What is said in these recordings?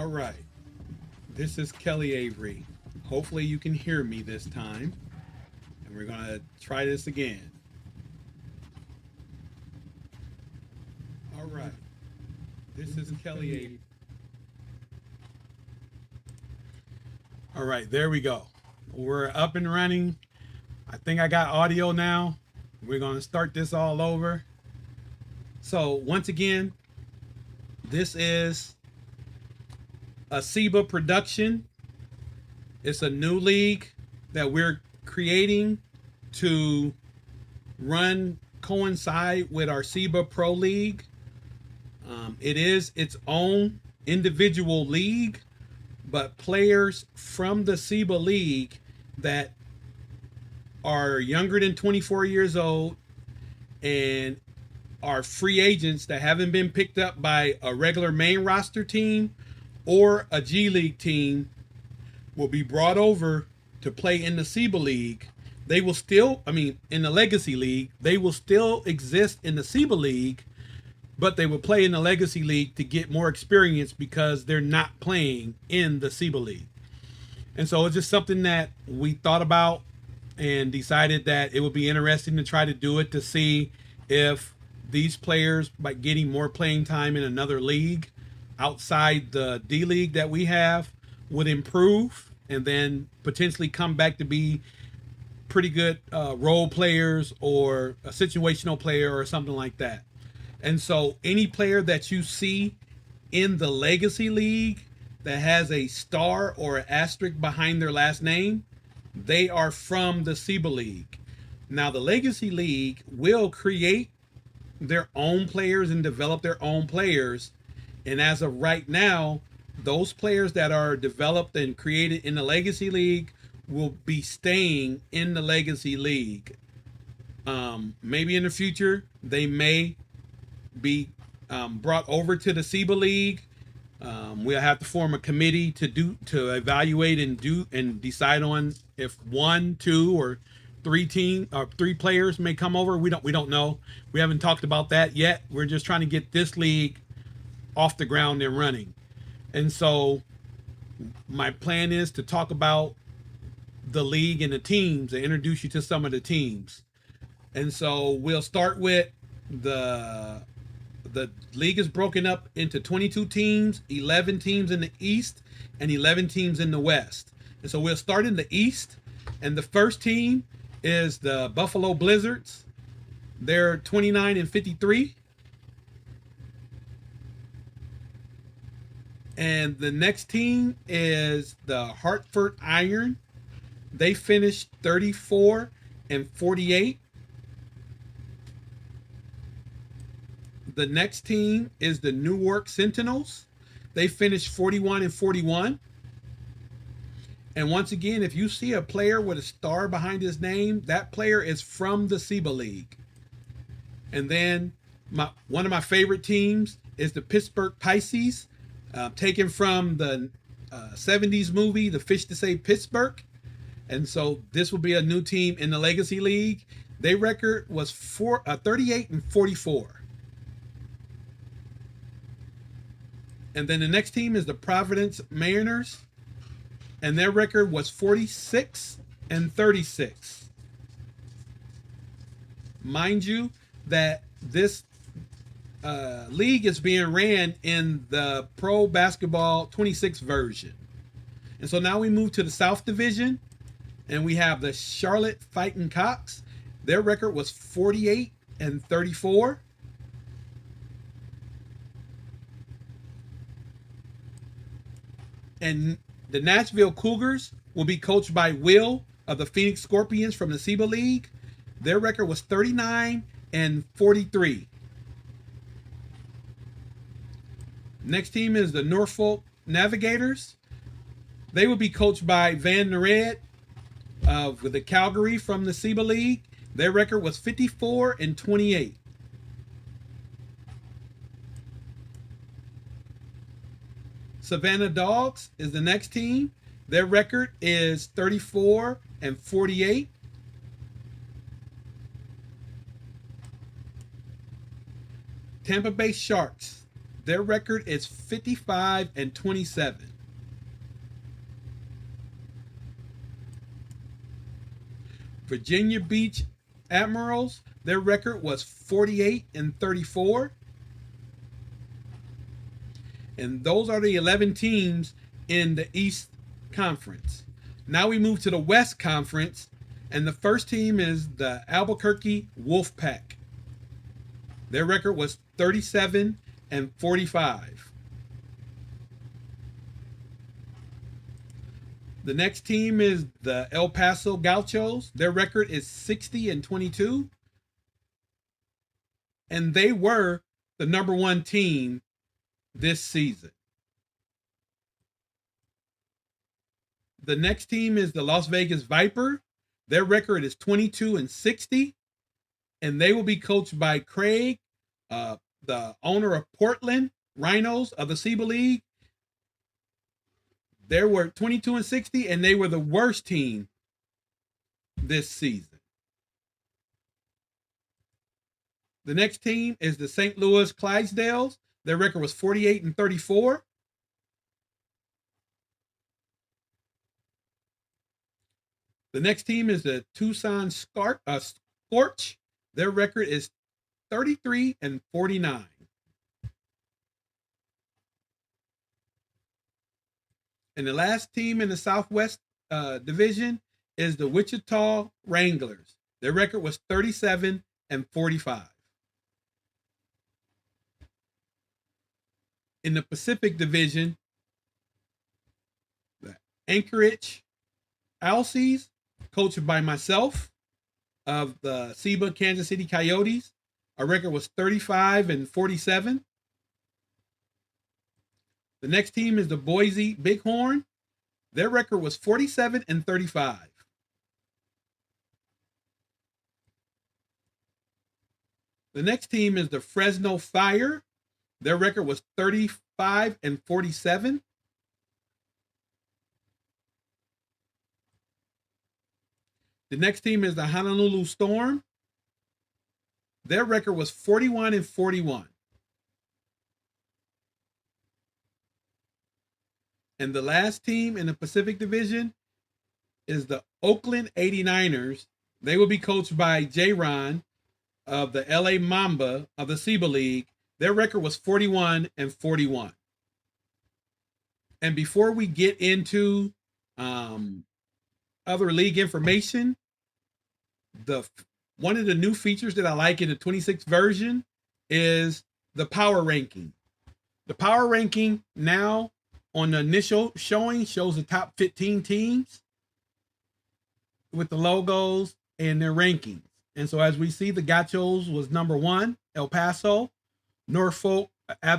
All right, this is Kelly Avery. Hopefully you can hear me this time. And we're going to try this again. All right, this is Kelly Avery. All right, there we go. We're up and running. I think I got audio now. We're going to start this all over. So once again, this is a SEBA production. It's a new league that we're creating to coincide with our SEBA Pro League. It is its own individual league, but players from the SEBA League that are younger than 24 years old and are free agents that haven't been picked up by a regular main roster team or a G League team will be brought over to play in the SEBA League. They will still, in the Legacy League, they will still exist in the SEBA League, but they will play in the Legacy League to get more experience because they're not playing in the SEBA League. And so it's just something that we thought about and decided that it would be interesting to try to do it to see if these players, by getting more playing time in another league outside the D League that we have, would improve and then potentially come back to be pretty good role players or a situational player or something like that. And so any player that you see in the Legacy League that has a star or an asterisk behind their last name, they are from the SEBA League. Now, the Legacy League will create their own players and develop their own players. And as of right now, those players that are developed and created in the Legacy League will be staying in the Legacy League. Maybe in the future, they may be brought over to the SEBA League. We'll have to form a committee to evaluate and decide on if 1, 2, or 3 players may come over. We don't know. We haven't talked about that yet. We're just trying to get this league off the ground and running. And so my plan is to talk about the league and the teams and introduce you to some of the teams. And so we'll start with the league is broken up into 22 teams, 11 teams in the East and 11 teams in the West. And so we'll start in the East, and the first team is the Buffalo Blizzards. They're 29-53. And the next team is the Hartford Iron. They finished 34-48. The next team is the Newark Sentinels. They finished 41-41. And once again, if you see a player with a star behind his name, that player is from the SEBA League. And then one of my favorite teams is the Pittsburgh Pisces, taken from the 70s movie, The Fish to Save Pittsburgh. And so this will be a new team in the Legacy League. Their record was 38-44. And then the next team is the Providence Mariners, and their record was 46-36. Mind you that this league is being ran in the Pro Basketball 26 version. And so now we move to the South Division, and we have the Charlotte Fighting Cocks. Their record was 48-34. And the Nashville Cougars will be coached by Will of the Phoenix Scorpions from the SEBA League. Their record was 39-43. Next team is the Norfolk Navigators. They will be coached by Van Nered of the Calgary from the SEBA League. Their record was 54-28. Savannah Dogs is the next team. Their record is 34-48. Tampa Bay Sharks. Their record is 55-27. Virginia Beach Admirals, their record was 48-34. And those are the 11 teams in the East Conference. Now we move to the West Conference, and the first team is the Albuquerque Wolfpack. Their record was 37-45. The next team is the El Paso Gauchos. Their record is 60-22. And they were the number one team this season. The next team is the Las Vegas Viper. Their record is 22-60. And they will be coached by Craig, the owner of Portland Rhinos of the SEBA League. They were 22-60, and they were the worst team this season. The next team is the St. Louis Clydesdales. Their record was 48-34. The next team is the Tucson Scorch. Their record is 33-49. And the last team in the Southwest Division is the Wichita Wranglers. Their record was 37-45. In the Pacific Division, the Anchorage Alces, coached by myself of the SEBA Kansas City Coyotes. Our record was 35-47. The next team is the Boise Bighorn. Their record was 47-35. The next team is the Fresno Fire. Their record was 35-47. The next team is the Honolulu Storm. Their record was 41-41. And the last team in the Pacific Division is the Oakland 89ers. They will be coached by J-Ron of the LA Mamba of the SEBA League. Their record was 41-41. And before we get into other league information, one of the new features that I like in the 26th version is the power ranking. The power ranking now on the initial showing shows the top 15 teams with the logos and their rankings. And so as we see, the Gauchos was number 1, El Paso. Norfolk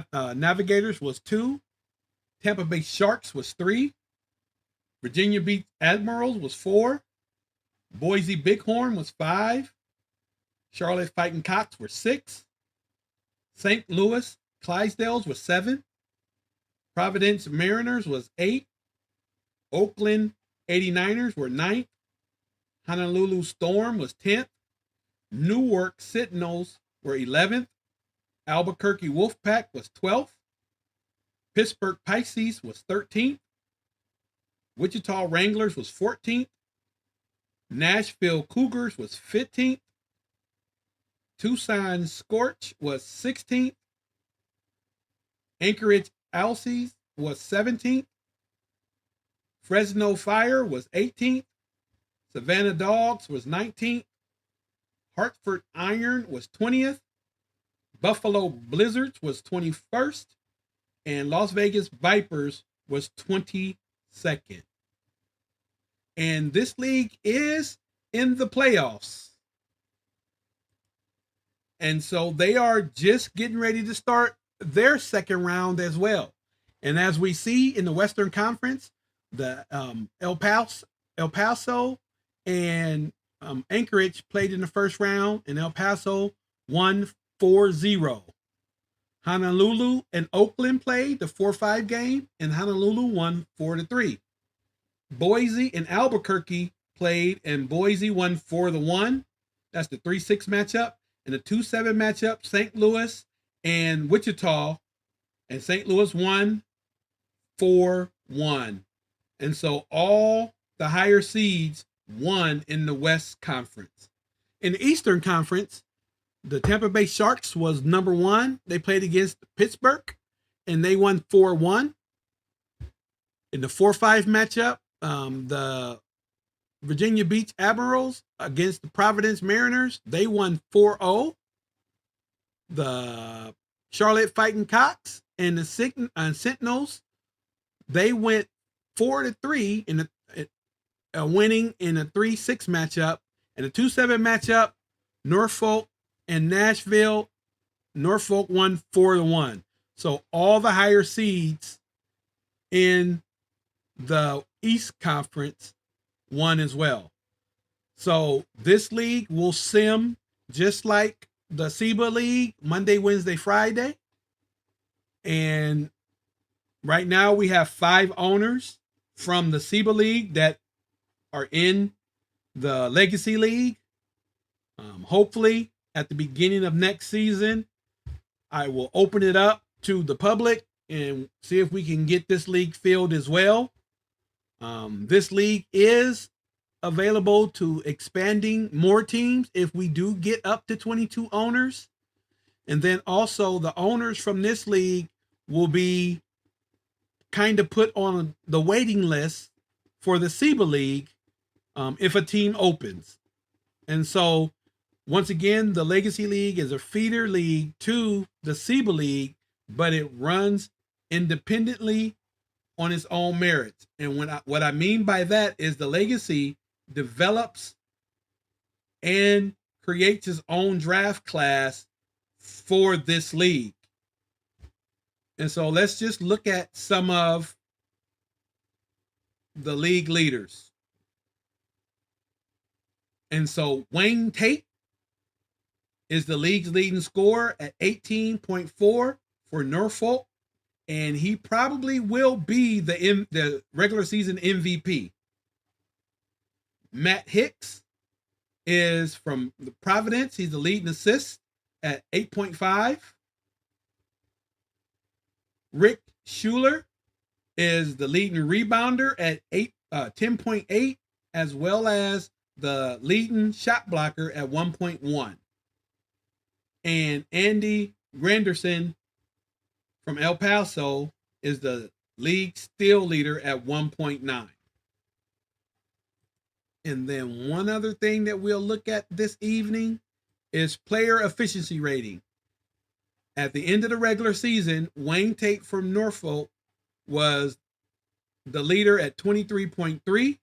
Navigators was 2. Tampa Bay Sharks was 3. Virginia Beach Admirals was 4. Boise Bighorn was 5. Charlotte Fighting Cocks were 6. St. Louis Clydesdales was 7. Providence Mariners was 8. Oakland 89ers were 9th. Honolulu Storm was 10th. Newark Sentinels were 11th. Albuquerque Wolfpack was 12th. Pittsburgh Pisces was 13th. Wichita Wranglers was 14th. Nashville Cougars was 15th. Tucson Scorch was 16th. Anchorage Alces was 17th. Fresno Fire was 18th. Savannah Dogs was 19th. Hartford Iron was 20th. Buffalo Blizzards was 21st. And Las Vegas Vipers was 22nd. And this league is in the playoffs. And so they are just getting ready to start their second round as well. And as we see in the Western Conference, the El Paso and Anchorage played in the first round, and El Paso won 4-0. Honolulu and Oakland played the 4-5 game, and Honolulu won 4-3. Boise and Albuquerque played, and Boise won 4-1. That's the 3-6 matchup. And the 2-7 matchup, St. Louis and Wichita and St. Louis won 4-1. And so all the higher seeds won in the West Conference. In the Eastern Conference, the Tampa Bay Sharks was number one. They played against Pittsburgh, and they won 4-1. In the 4-5 matchup, the Virginia Beach Admirals against the Providence Mariners, they won 4-0. The Charlotte Fighting Cocks and the Sentinels, they went 4-3 in a winning in a 3-6 matchup. In a 2-7 matchup, Norfolk and Nashville, Norfolk won 4-1. So all the higher seeds in the East Conference won as well. So this league will sim just like the SEBA League, Monday, Wednesday, Friday. And right now we have 5 owners from the SEBA League that are in the Legacy League. Hopefully at the beginning of next season, I will open it up to the public and see if we can get this league filled as well. This league is available to expanding more teams if we do get up to 22 owners. And then also the owners from this league will be kind of put on the waiting list for the SEBA League if a team opens. And so once again, the Legacy League is a feeder league to the SEBA League, but it runs independently on its own merits. And what I mean by that is the Legacy develops and creates its own draft class for this league. And so let's just look at some of the league leaders. And so Wayne Tate is the league's leading scorer at 18.4 for Norfolk, and he probably will be the regular season MVP. Matt Hicks is from the Providence. He's the leading assist at 8.5. Rick Schuler is the leading rebounder at 10.8, as well as the leading shot blocker at 1.1. And Andy Granderson from El Paso is the league steal leader at 1.9. And then one other thing that we'll look at this evening is player efficiency rating. At the end of the regular season, Wayne Tate from Norfolk was the leader at 23.3.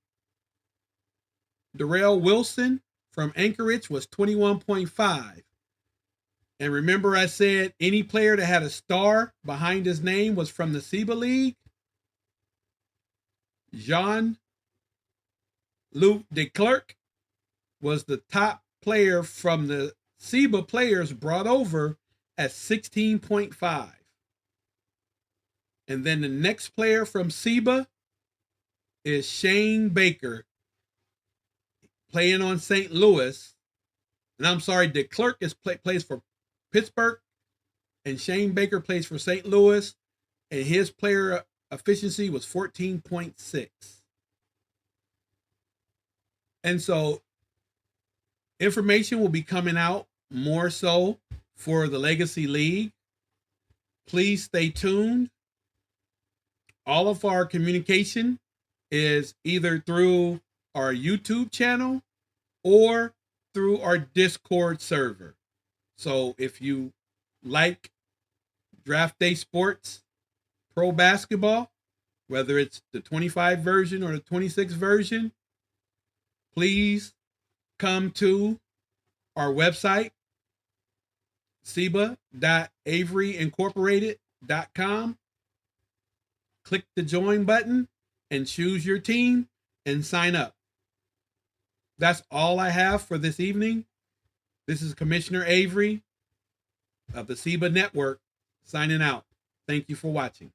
Darrell Wilson from Anchorage was 21.5. And remember I said any player that had a star behind his name was from the SEBA League? Jean-Luc Declercq was the top player from the SEBA players brought over at 16.5. And then the next player from SEBA is Shane Baker, playing on St. Louis. And I'm sorry, Declercq plays for Pittsburgh, and Shane Baker plays for St. Louis, and his player efficiency was 14.6. And so information will be coming out more so for the Legacy League. Please stay tuned. All of our communication is either through our YouTube channel or through our Discord server. So if you like Draft Day Sports Pro Basketball, whether it's the 25 version or the 26 version, please come to our website, seba.averyincorporated.com. Click the join button and choose your team and sign up. That's all I have for this evening. This is Commissioner Avery of the SEBA Network signing out. Thank you for watching.